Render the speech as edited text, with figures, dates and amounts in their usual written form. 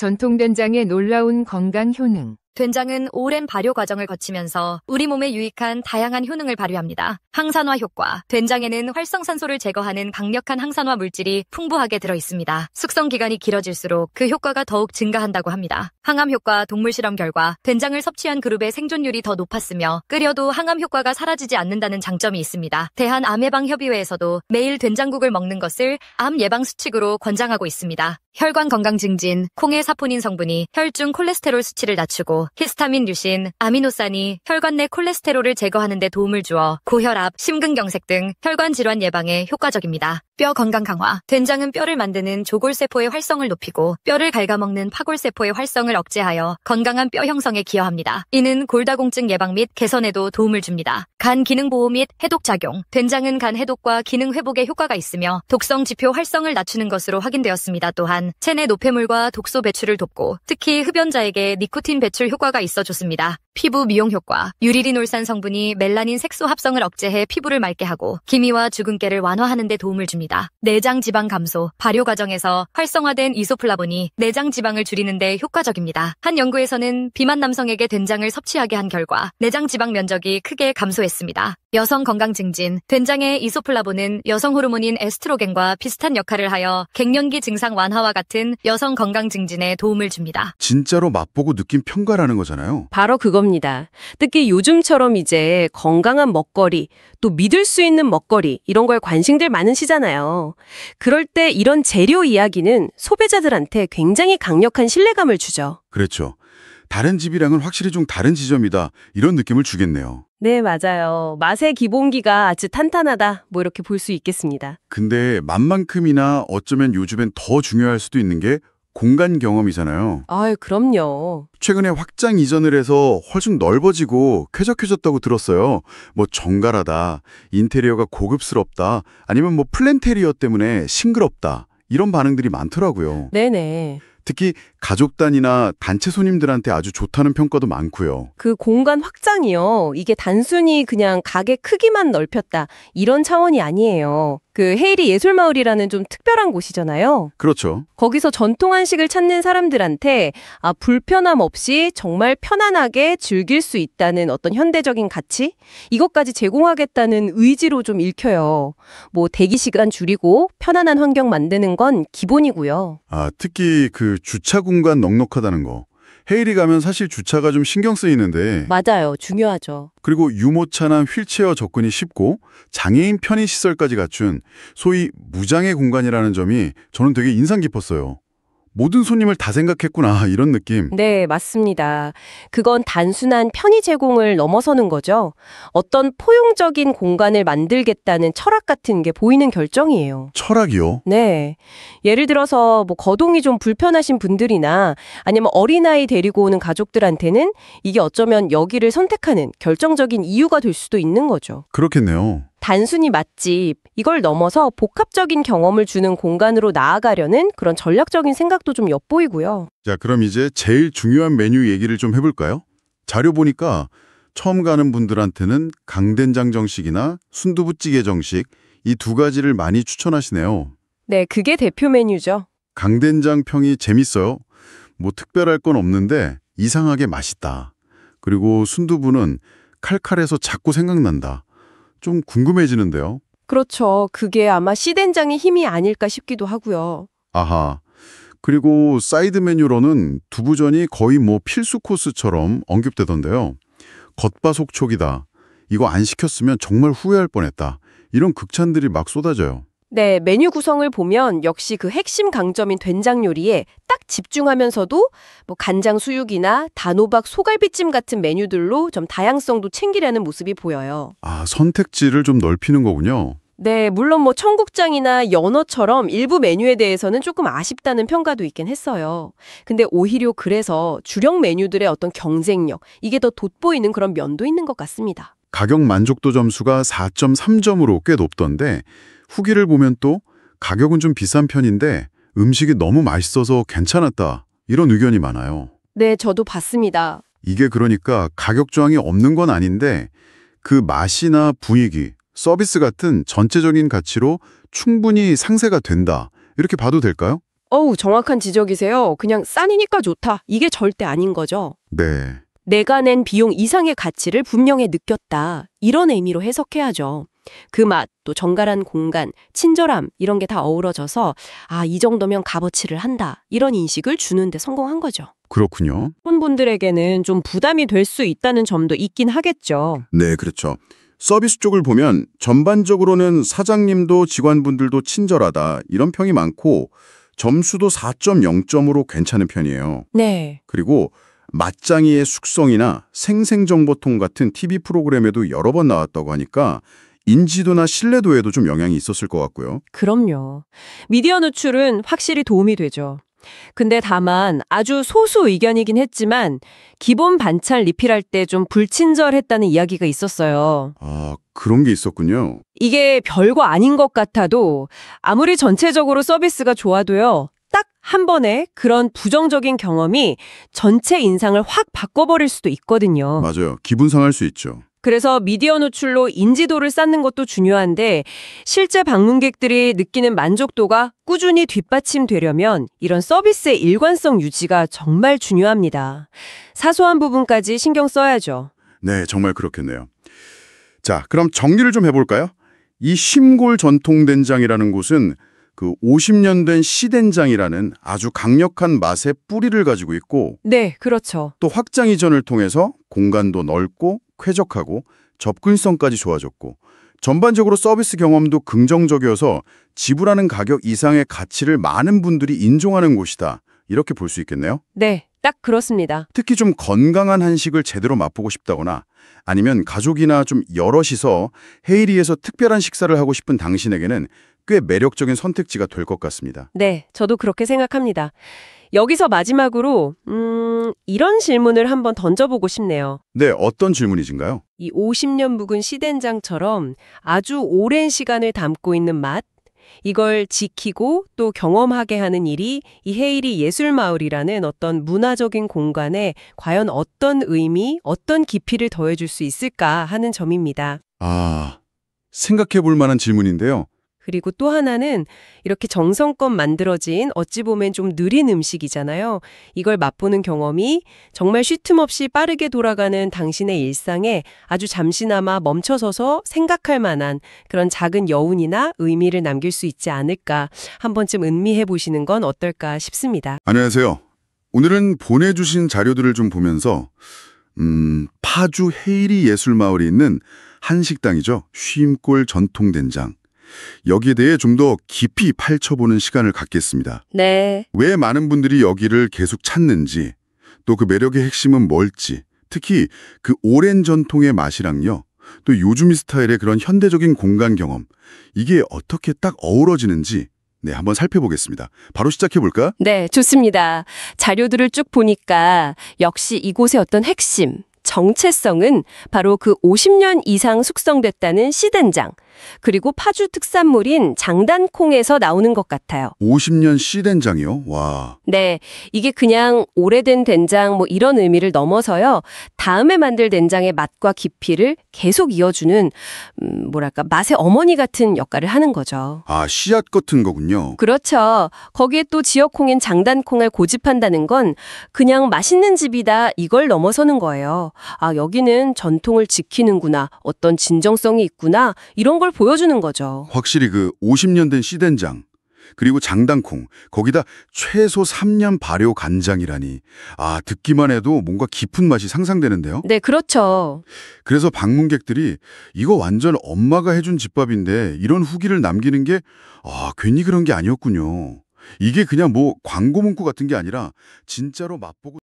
전통 된장의 놀라운 건강 효능. 된장은 오랜 발효 과정을 거치면서 우리 몸에 유익한 다양한 효능을 발휘합니다. 항산화 효과. 된장에는 활성산소를 제거하는 강력한 항산화 물질이 풍부하게 들어있습니다. 숙성 기간이 길어질수록 그 효과가 더욱 증가한다고 합니다. 항암 효과. 동물 실험 결과 된장을 섭취한 그룹의 생존율이 더 높았으며 끓여도 항암 효과가 사라지지 않는다는 장점이 있습니다. 대한암예방협의회에서도 매일 된장국을 먹는 것을 암 예방 수칙으로 권장하고 있습니다. 혈관 건강 증진. 콩의 사포닌 성분이 혈중 콜레스테롤 수치를 낮추고 히스타민, 류신, 아미노산이 혈관 내 콜레스테롤을 제거하는 데 도움을 주어 고혈압, 심근경색 등 혈관 질환 예방에 효과적입니다. 뼈 건강 강화. 된장은 뼈를 만드는 조골세포의 활성을 높이고 뼈를 갉아먹는 파골세포의 활성을 억제하여 건강한 뼈 형성에 기여합니다. 이는 골다공증 예방 및 개선에도 도움을 줍니다. 간 기능 보호 및 해독 작용. 된장은 간 해독과 기능 회복에 효과가 있으며 독성 지표 활성을 낮추는 것으로 확인되었습니다. 또한 체내 노폐물과 독소 배출을 돕고 특히 흡연자에게 니코틴 배출 효과가 있어 좋습니다. 피부 미용 효과. 유리리놀산 성분이 멜라닌 색소 합성을 억제해 피부를 맑게 하고 기미와 주근깨를 완화하는 데 도움을 줍니다. 내장 지방 감소. 발효 과정에서 활성화된 이소플라본이 내장 지방을 줄이는 데 효과적입니다. 한 연구에서는 비만 남성에게 된장을 섭취하게 한 결과 내장 지방 면적이 크게 감소했습니다. 여성 건강 증진. 된장의 이소플라본은 여성 호르몬인 에스트로겐과 비슷한 역할을 하여 갱년기 증상 완화와 같은 여성 건강 증진에 도움을 줍니다. 진짜로 맛보고 느낀 평가라는 거잖아요. 바로 그겁니다. 특히 요즘처럼 이제 건강한 먹거리, 또 믿을 수 있는 먹거리 이런 거에 관심들 많으시잖아요. 그럴 때 이런 재료 이야기는 소비자들한테 굉장히 강력한 신뢰감을 주죠. 그렇죠. 다른 집이랑은 확실히 좀 다른 지점이다. 이런 느낌을 주겠네요. 네, 맞아요. 맛의 기본기가 아주 탄탄하다. 뭐 이렇게 볼 수 있겠습니다. 근데 맛만큼이나 어쩌면 요즘엔 더 중요할 수도 있는 게 공간 경험이잖아요. 아유, 그럼요. 최근에 확장 이전을 해서 훨씬 넓어지고 쾌적해졌다고 들었어요. 뭐 정갈하다, 인테리어가 고급스럽다, 아니면 뭐 플랜테리어 때문에 싱그럽다. 이런 반응들이 많더라고요. 네네. 특히 가족 단위나 단체 손님들한테 아주 좋다는 평가도 많고요. 그 공간 확장이요. 이게 단순히 그냥 가게 크기만 넓혔다. 이런 차원이 아니에요. 그 헤이리 예술마을이라는 좀 특별한 곳이잖아요. 그렇죠. 거기서 전통 한식을 찾는 사람들한테 불편함 없이 정말 편안하게 즐길 수 있다는 어떤 현대적인 가치? 이것까지 제공하겠다는 의지로 좀 읽혀요. 뭐 대기 시간 줄이고 편안한 환경 만드는 건 기본이고요. 특히 그 주차 공간 넉넉하다는 거. 헤이리 가면 사실 주차가 좀 신경 쓰이는데 맞아요. 중요하죠. 그리고 유모차나 휠체어 접근이 쉽고 장애인 편의 시설까지 갖춘 소위 무장애 공간이라는 점이 저는 되게 인상 깊었어요. 모든 손님을 다 생각했구나 이런 느낌. 네, 맞습니다. 그건 단순한 편의 제공을 넘어서는 거죠. 어떤 포용적인 공간을 만들겠다는 철학 같은 게 보이는 결정이에요. 철학이요? 네. 예를 들어서 뭐 거동이 좀 불편하신 분들이나 아니면 어린아이 데리고 오는 가족들한테는 이게 어쩌면 여기를 선택하는 결정적인 이유가 될 수도 있는 거죠. 그렇겠네요. 단순히 맛집, 이걸 넘어서 복합적인 경험을 주는 공간으로 나아가려는 그런 전략적인 생각도 좀 엿보이고요. 자, 그럼 이제 제일 중요한 메뉴 얘기를 좀 해볼까요? 자료 보니까 처음 가는 분들한테는 강된장 정식이나 순두부찌개 정식 이 두 가지를 많이 추천하시네요. 네, 그게 대표 메뉴죠. 강된장 평이 재밌어요. 뭐 특별할 건 없는데 이상하게 맛있다. 그리고 순두부는 칼칼해서 자꾸 생각난다. 좀 궁금해지는데요. 그렇죠. 그게 아마 씨된장의 힘이 아닐까 싶기도 하고요. 아하. 그리고 사이드 메뉴로는 두부전이 거의 뭐 필수 코스처럼 언급되던데요. 겉바속촉이다. 이거 안 시켰으면 정말 후회할 뻔했다. 이런 극찬들이 막 쏟아져요. 네, 메뉴 구성을 보면 역시 그 핵심 강점인 된장 요리에 딱 집중하면서도 뭐 간장 수육이나 단호박 소갈비찜 같은 메뉴들로 좀 다양성도 챙기려는 모습이 보여요. 선택지를 좀 넓히는 거군요. 네, 물론 뭐 청국장이나 연어처럼 일부 메뉴에 대해서는 조금 아쉽다는 평가도 있긴 했어요. 근데 오히려 그래서 주력 메뉴들의 어떤 경쟁력, 이게 더 돋보이는 그런 면도 있는 것 같습니다. 가격 만족도 점수가 4.3점으로 꽤 높던데 후기를 보면 또 가격은 좀 비싼 편인데 음식이 너무 맛있어서 괜찮았다. 이런 의견이 많아요. 네, 저도 봤습니다. 이게 그러니까 가격 저항이 없는 건 아닌데 그 맛이나 분위기, 서비스 같은 전체적인 가치로 충분히 상쇄가 된다. 이렇게 봐도 될까요? 어우, 정확한 지적이세요. 그냥 싸니까 좋다. 이게 절대 아닌 거죠. 네. 내가 낸 비용 이상의 가치를 분명히 느꼈다. 이런 의미로 해석해야죠. 그 맛, 또 정갈한 공간, 친절함 이런 게 다 어우러져서 이 정도면 값어치를 한다. 이런 인식을 주는데 성공한 거죠. 그렇군요. 분들에게는 좀 부담이 될 수 있다는 점도 있긴 하겠죠. 네, 그렇죠. 서비스 쪽을 보면 전반적으로는 사장님도 직원분들도 친절하다 이런 평이 많고 점수도 4.0점으로 괜찮은 편이에요. 네. 그리고 맞짱이의 숙성이나 생생정보통 같은 TV 프로그램에도 여러 번 나왔다고 하니까 인지도나 신뢰도에도 좀 영향이 있었을 것 같고요. 그럼요. 미디어 노출은 확실히 도움이 되죠. 근데 다만 아주 소수 의견이긴 했지만 기본 반찬 리필할 때 좀 불친절했다는 이야기가 있었어요. 아, 그런 게 있었군요. 이게 별거 아닌 것 같아도 아무리 전체적으로 서비스가 좋아도요. 딱 한 번에 그런 부정적인 경험이 전체 인상을 확 바꿔버릴 수도 있거든요. 맞아요. 기분 상할 수 있죠. 그래서 미디어 노출로 인지도를 쌓는 것도 중요한데 실제 방문객들이 느끼는 만족도가 꾸준히 뒷받침되려면 이런 서비스의 일관성 유지가 정말 중요합니다. 사소한 부분까지 신경 써야죠. 네, 정말 그렇겠네요. 자, 그럼 정리를 좀 해볼까요? 이 심골 전통된장이라는 곳은 그 50년 된 시된장이라는 아주 강력한 맛의 뿌리를 가지고 있고 네, 그렇죠. 또 확장 이전을 통해서 공간도 넓고 쾌적하고 접근성까지 좋아졌고 전반적으로 서비스 경험도 긍정적이어서 지불하는 가격 이상의 가치를 많은 분들이 인정하는 곳이다. 이렇게 볼 수 있겠네요. 네, 딱 그렇습니다. 특히 좀 건강한 한식을 제대로 맛보고 싶다거나 아니면 가족이나 좀 여럿이서 헤이리에서 특별한 식사를 하고 싶은 당신에게는 꽤 매력적인 선택지가 될 것 같습니다. 네, 저도 그렇게 생각합니다. 여기서 마지막으로 이런 질문을 한번 던져보고 싶네요. 네, 어떤 질문이신가요? 이 50년 묵은 시된장처럼 아주 오랜 시간을 담고 있는 맛, 이걸 지키고 또 경험하게 하는 일이 이 헤이리 예술마을이라는 어떤 문화적인 공간에 과연 어떤 의미, 어떤 깊이를 더해줄 수 있을까 하는 점입니다. 아, 생각해 볼 만한 질문인데요. 그리고 또 하나는 이렇게 정성껏 만들어진 어찌 보면 좀 느린 음식이잖아요. 이걸 맛보는 경험이 정말 쉴 틈 없이 빠르게 돌아가는 당신의 일상에 아주 잠시나마 멈춰서서 생각할 만한 그런 작은 여운이나 의미를 남길 수 있지 않을까 한 번쯤 음미해 보시는 건 어떨까 싶습니다. 안녕하세요. 오늘은 보내주신 자료들을 좀 보면서 파주 헤이리 예술마을에 있는 한식당이죠. 쉼골 전통된장. 여기에 대해 좀 더 깊이 파헤쳐보는 시간을 갖겠습니다. 네. 왜 많은 분들이 여기를 계속 찾는지, 또 그 매력의 핵심은 뭘지, 특히 그 오랜 전통의 맛이랑요, 또 요즘 스타일의 그런 현대적인 공간 경험, 이게 어떻게 딱 어우러지는지 한번 살펴보겠습니다. 바로 시작해볼까? 네, 좋습니다. 자료들을 쭉 보니까 역시 이곳의 어떤 핵심, 정체성은 바로 그 50년 이상 숙성됐다는 시된장, 그리고 파주 특산물인 장단콩에서 나오는 것 같아요. 50년 시된장이요? 와. 네, 이게 그냥 오래된 된장 이런 의미를 넘어서요. 다음에 만들 된장의 맛과 깊이를 계속 이어주는 맛의 어머니 같은 역할을 하는 거죠. 아, 씨앗 같은 거군요. 그렇죠. 거기에 또 지역콩인 장단콩을 고집한다는 건 그냥 맛있는 집이다 이걸 넘어서는 거예요. 아, 여기는 전통을 지키는구나, 어떤 진정성이 있구나 이런 걸 보여주는 거죠. 확실히 그 50년 된 시된장, 그리고 장단콩, 거기다 최소 3년 발효 간장이라니. 아, 듣기만 해도 뭔가 깊은 맛이 상상되는데요. 네, 그렇죠. 그래서 방문객들이 이거 완전 엄마가 해준 집밥인데 이런 후기를 남기는 게 괜히 그런 게 아니었군요. 이게 그냥 광고 문구 같은 게 아니라 진짜로 맛보고